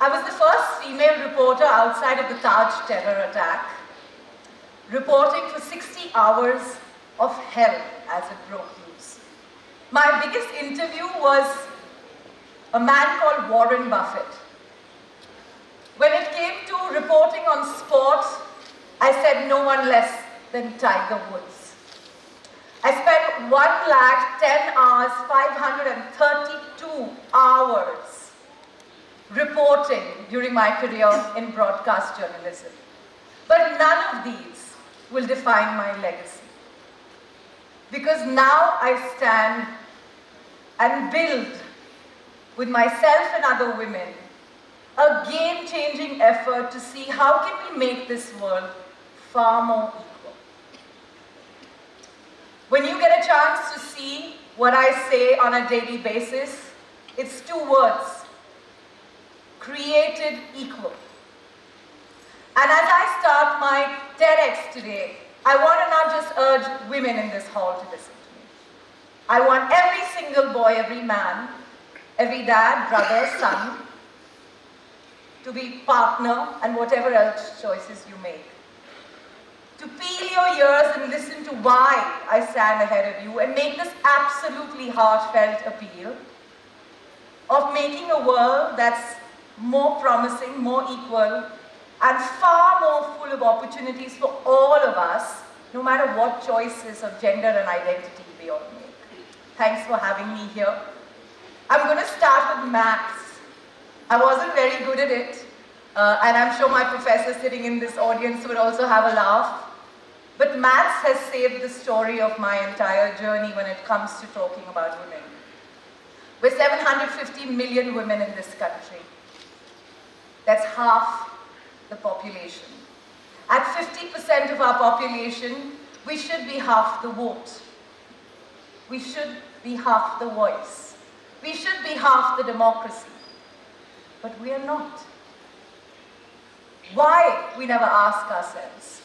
I was the first female reporter outside of the Taj terror attack, reporting for 60 hours of hell as it broke loose. My biggest interview was a man called Warren Buffett. When it came to reporting on sport, I said no one less than Tiger Woods. I spent 1,10 hours, 532 hours reporting during my career in broadcast journalism. But none of these will define my legacy. Because now I stand and build with myself and other women a game-changing effort to see how can we make this world far more equal. When you get a chance to see what I say on a daily basis, it's two words: created equal. And as I start my TEDx today, I want to not just urge women in this hall to listen to me. I want every single boy, every man, every dad, brother, son, to be partner and whatever else choices you make. To peel your ears and listen to why I stand ahead of you and make this absolutely heartfelt appeal of making a world that's more promising, more equal, and far more full of opportunities for all of us, no matter what choices of gender and identity we all make. Thanks for having me here. I'm going to start with maths. I wasn't very good at it, and I'm sure my professor sitting in this audience would also have a laugh. But maths has saved the story of my entire journey when it comes to talking about women. We're 750 million women in this country. That's half the population. At 50% of our population, we should be half the vote. We should be half the voice. We should be half the democracy. But we are not. Why? We never ask ourselves.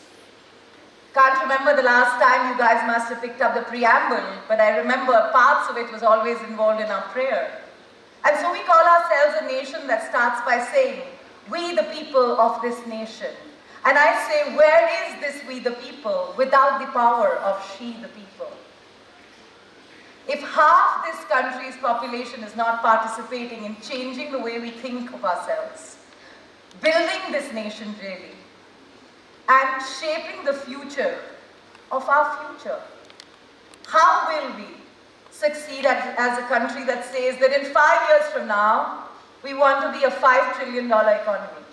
Can't remember the last time you guys must have picked up the preamble, but I remember parts of it was always involved in our prayer. And so we call ourselves a nation that starts by saying, "We the people of this nation." And I say, where is this we the people without the power of she the people? If half this country's population is not participating in changing the way we think of ourselves, building this nation really, and shaping the future of our future, how will we succeed as a country that says that in 5 years from now, we want to be a $5 trillion economy?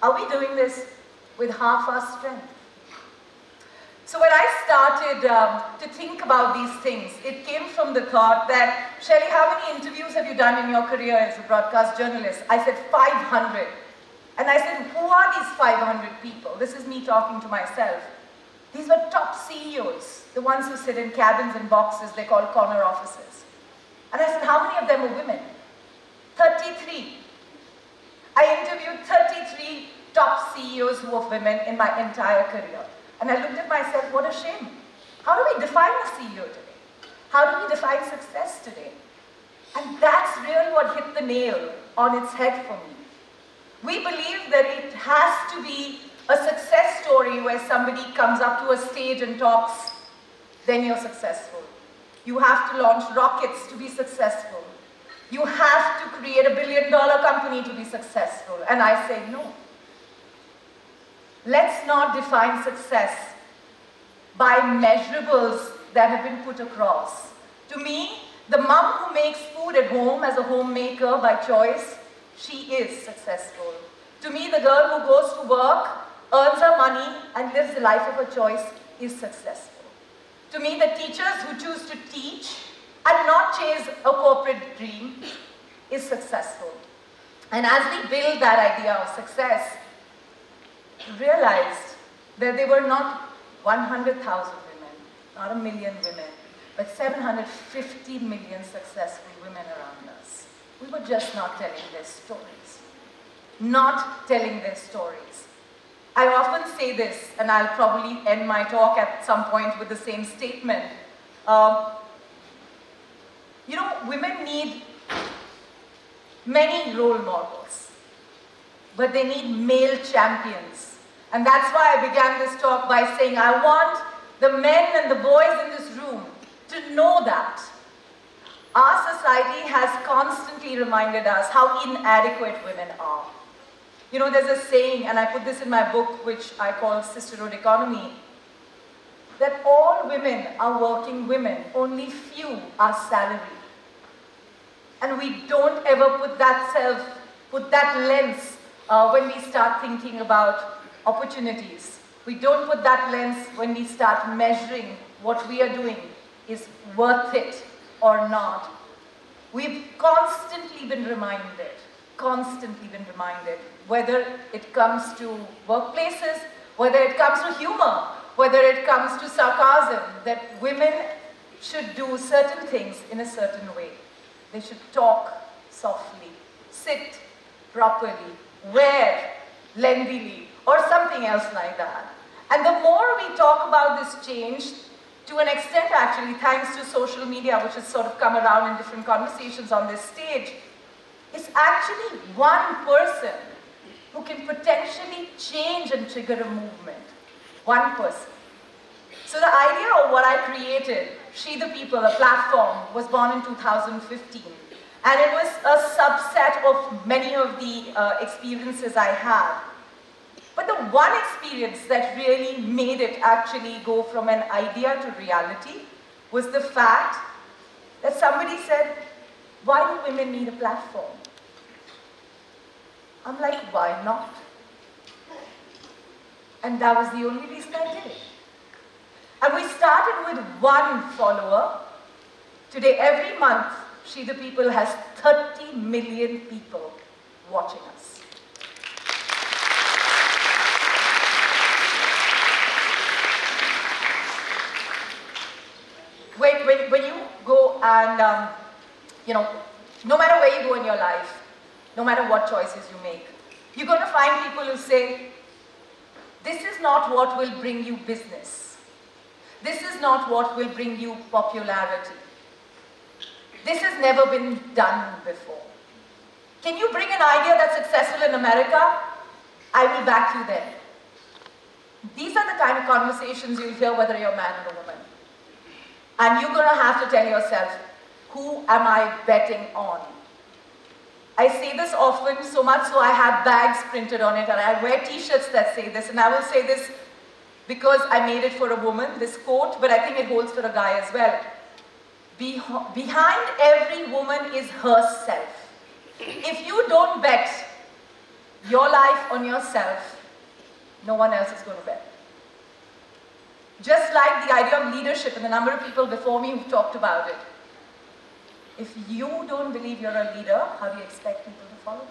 Are we doing this with half our strength? So when I started to think about these things, it came from the thought that, Shaili, how many interviews have you done in your career as a broadcast journalist? I said 500. And I said, who are these 500 people? This is me talking to myself. These were top CEOs, the ones who sit in cabins and boxes they call corner offices. And I said, how many of them are women? 33. I interviewed 33 top CEOs who were women in my entire career. And I looked at myself, what a shame. How do we define a CEO today? How do we define success today? And that's really what hit the nail on its head for me. We believe that it has to be a success story where somebody comes up to a stage and talks, then you're successful. You have to launch rockets to be successful. You have to create a $1 billion company to be successful. And I say no. Let's not define success by measurables that have been put across. To me, the mom who makes food at home as a homemaker by choice, she is successful. To me, the girl who goes to work, earns her money, and lives the life of her choice is successful. To me, the teachers who choose to teach and not chase a corporate dream is successful. And as we build that idea of success, we realized that there were not 100,000 women, not 1 million women, but 750 million successful women around us. We were just not telling their stories. Not telling their stories. I often say this, and I'll probably end my talk at some point with the same statement. Women need many role models. but they need male champions. And that's why I began this talk by saying I want the men and the boys in this room to know that our society has constantly reminded us how inadequate women are. You know, there's a saying, and I put this in my book, which I call Sisterhood Economy, that all women are working women, only few are salaried. And we don't ever put that lens when we start thinking about opportunities. We don't put that lens when we start measuring what we are doing is worth it or not. We've constantly been reminded, whether it comes to workplaces, whether it comes to humor, whether it comes to sarcasm, that women should do certain things in a certain way. They should talk softly, sit properly, wear lengthily, or something else like that. And the more we talk about this change, to an extent actually, thanks to social media, which has sort of come around in different conversations on this stage, it's actually one person who can potentially change and trigger a movement. One person. So the idea of what I created, She the People, a platform, was born in 2015. And it was a subset of many of the experiences I had. But the one experience that really made it actually go from an idea to reality was the fact that somebody said, why do women need a platform? I'm like, why not? And that was the only reason I did it. And we started with one follower. Today, every month, She the People has 30 million people watching us. When you go and, no matter where you go in your life, no matter what choices you make, you're going to find people who say, this is not what will bring you business. This is not what will bring you popularity. This has never been done before. Can you bring an idea that's successful in America? I will back you then. These are the kind of conversations you'll hear whether you're a man or a woman. And you're going to have to tell yourself, who am I betting on? I say this often, so much so I have bags printed on it, and I wear t-shirts that say this, and I will say this because I made it for a woman, this quote, but I think it holds for a guy as well. Behind every woman is herself. If you don't bet your life on yourself, no one else is going to bet. Just like the idea of leadership, and the number of people before me who've talked about it. If you don't believe you're a leader, how do you expect people to follow?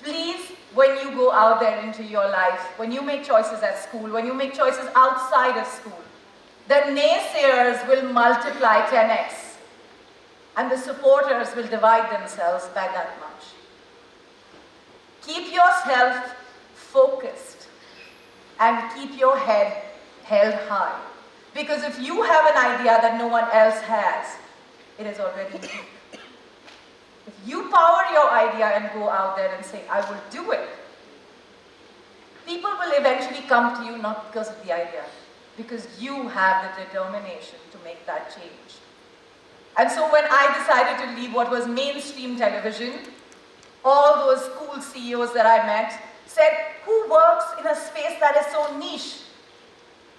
Please, when you go out there into your life, when you make choices at school, when you make choices outside of school, the naysayers will multiply 10x, and the supporters will divide themselves by that much. Keep yourself focused and keep your head held high. Because if you have an idea that no one else has, it is already deep. If you power your idea and go out there and say, I will do it, people will eventually come to you not because of the idea, because you have the determination to make that change. And so when I decided to leave what was mainstream television, all those cool CEOs that I met said, who works in a space that is so niche?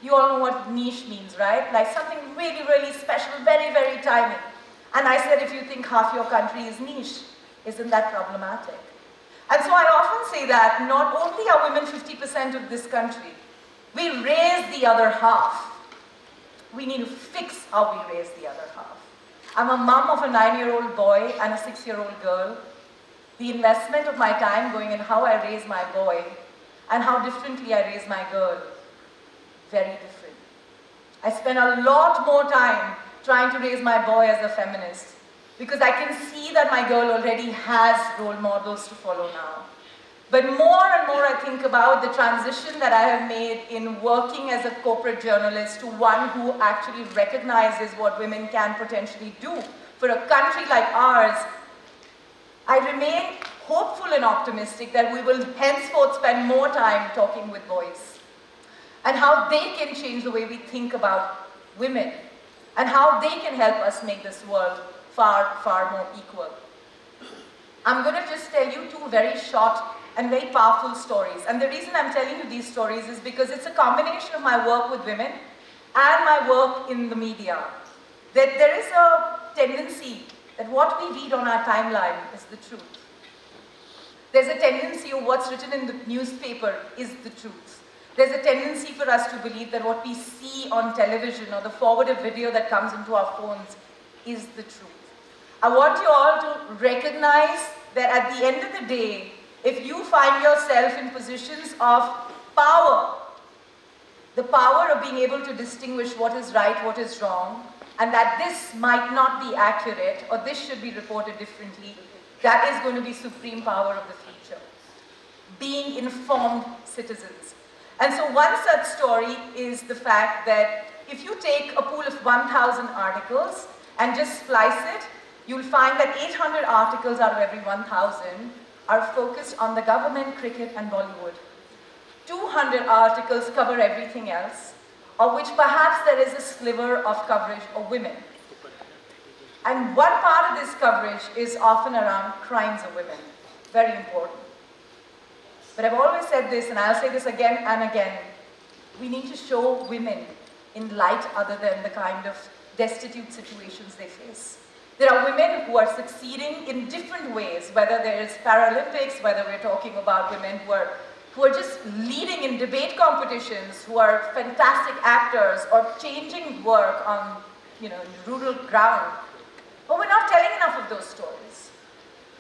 You all know what niche means, right? Like something really, really special, very, very tiny. And I said, if you think half your country is niche, isn't that problematic? And so I often say that not only are women 50% of this country, we raise the other half. We need to fix how we raise the other half. I'm a mom of a 9-year-old boy and a 6-year-old girl. The investment of my time going in how I raise my boy and how differently I raise my girl, very different. I spend a lot more time trying to raise my boy as a feminist because I can see that my girl already has role models to follow now. But more and more I think about the transition that I have made in working as a corporate journalist to one who actually recognizes what women can potentially do for a country like ours. I remain hopeful and optimistic that we will henceforth spend more time talking with boys and how they can change the way we think about women and how they can help us make this world far, far more equal. I'm going to just tell you two very short and very powerful stories. And the reason I'm telling you these stories is because it's a combination of my work with women and my work in the media. That there is a tendency that what we read on our timeline is the truth. There's a tendency of what's written in the newspaper is the truth. There's a tendency for us to believe that what we see on television or the forwarded video that comes into our phones is the truth. I want you all to recognize that at the end of the day, if you find yourself in positions of power, the power of being able to distinguish what is right, what is wrong, and that this might not be accurate or this should be reported differently, that is going to be supreme power of the future. Being informed citizens. And so one such story is the fact that if you take a pool of 1,000 articles and just splice it, you'll find that 800 articles out of every 1,000 are focused on the government, cricket, and Bollywood. 200 articles cover everything else, of which perhaps there is a sliver of coverage of women. And one part of this coverage is often around crimes of women. Very important. But I've always said this, and I'll say this again and again. We need to show women in light other than the kind of destitute situations they face. There are women who are succeeding in different ways, whether there is Paralympics, whether we're talking about women who are just leading in debate competitions, who are fantastic actors, or changing work on, rural ground. But we're not telling enough of those stories.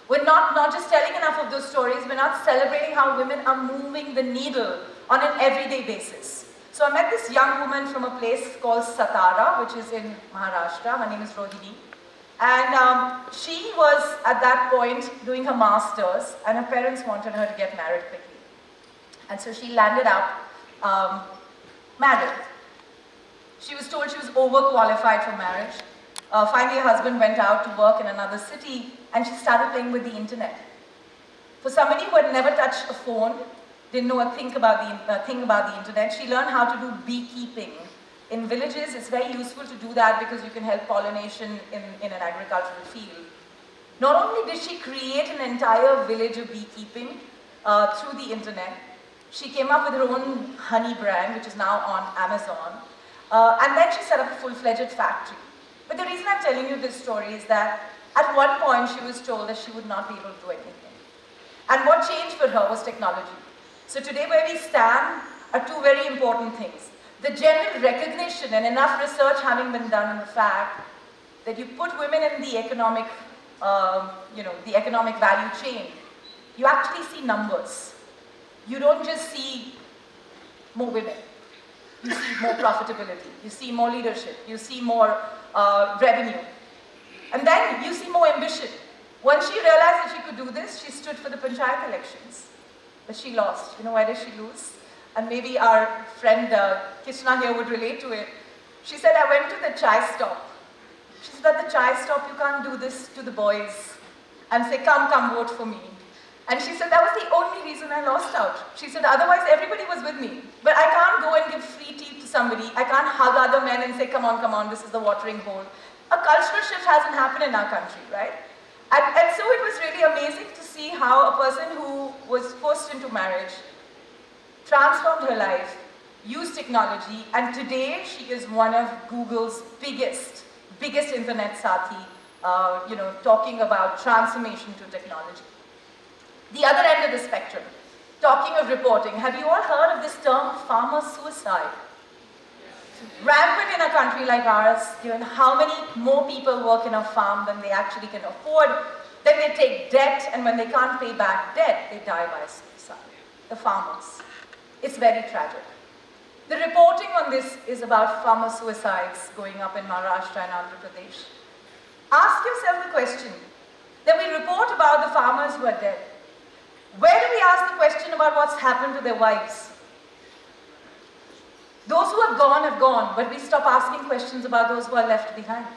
We're not just telling enough of those stories, we're not celebrating how women are moving the needle on an everyday basis. So I met this young woman from a place called Satara, which is in Maharashtra. Her name is Rohini. And she was, at that point, doing her master's, and her parents wanted her to get married quickly. And so she landed up married. She was told she was overqualified for marriage. Finally, her husband went out to work in another city, and she started playing with the internet. For somebody who had never touched a phone, didn't know a thing about the internet, she learned how to do beekeeping. In villages, it's very useful to do that because you can help pollination in an agricultural field. Not only did she create an entire village of beekeeping through the internet, she came up with her own honey brand, which is now on Amazon, and then she set up a full-fledged factory. But the reason I'm telling you this story is that at one point she was told that she would not be able to do anything. And what changed for her was technology. So today where we stand are two very important things. The general recognition and enough research having been done on the fact that you put women in the economic, the economic value chain, you actually see numbers. You don't just see more women. You see more profitability. You see more leadership. You see more revenue. And then you see more ambition. Once she realized that she could do this, she stood for the panchayat elections. But she lost. You know, why did she lose? And maybe our friend Krishna here would relate to it. She said, I went to the chai stop. She said, at the chai stop, you can't do this to the boys and say, come vote for me. And she said, that was the only reason I lost out. She said, otherwise everybody was with me. But I can't go and give free tea to somebody. I can't hug other men and say, come on, this is the watering hole. A cultural shift hasn't happened in our country, right? And so it was really amazing to see how a person who was forced into marriage transformed her life, used technology, and today she is one of Google's biggest internet sathi, talking about transformation to technology. The other end of the spectrum, talking of reporting, have you all heard of this term, farmer suicide? Rampant in a country like ours, given how many more people work in a farm than they actually can afford, then they take debt, and when they can't pay back debt, they die by suicide. The farmers. It's very tragic. The reporting on this is about farmer suicides going up in Maharashtra and Andhra Pradesh. Ask yourself the question, that we report about the farmers who are dead. Where do we ask the question about what's happened to their wives? Those who have gone, but we stop asking questions about those who are left behind.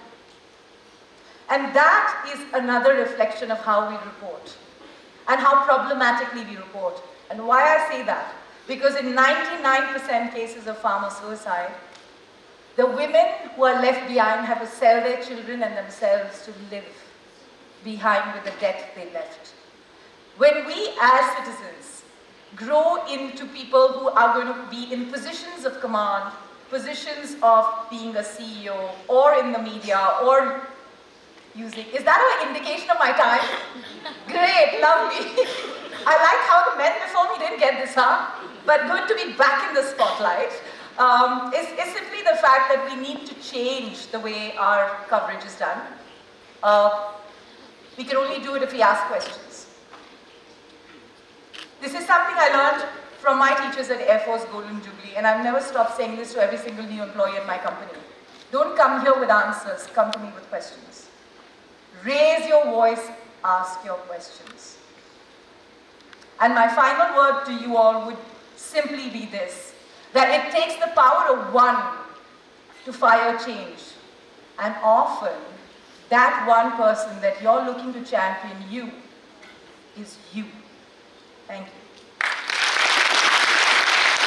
And that is another reflection of how we report. and how problematically we report. And why I say that? Because in 99% cases of farmer suicide, the women who are left behind have to sell their children and themselves to live behind with the debt they left. When we as citizens grow into people who are going to be in positions of command, positions of being a CEO or in the media or using, is that an indication of my time? Great, lovely. I like how the men before me didn't get this, huh? But good to be back in the spotlight. Is simply the fact that we need to change the way our coverage is done. We can only do it if we ask questions. This is something I learned from my teachers at Air Force Golden Jubilee, and I've never stopped saying this to every single new employee at my company. Don't come here with answers, come to me with questions. Raise your voice, ask your questions. And my final word to you all would simply be this, that it takes the power of one to fire change. And often, that one person that you're looking to champion you is you. Thank you.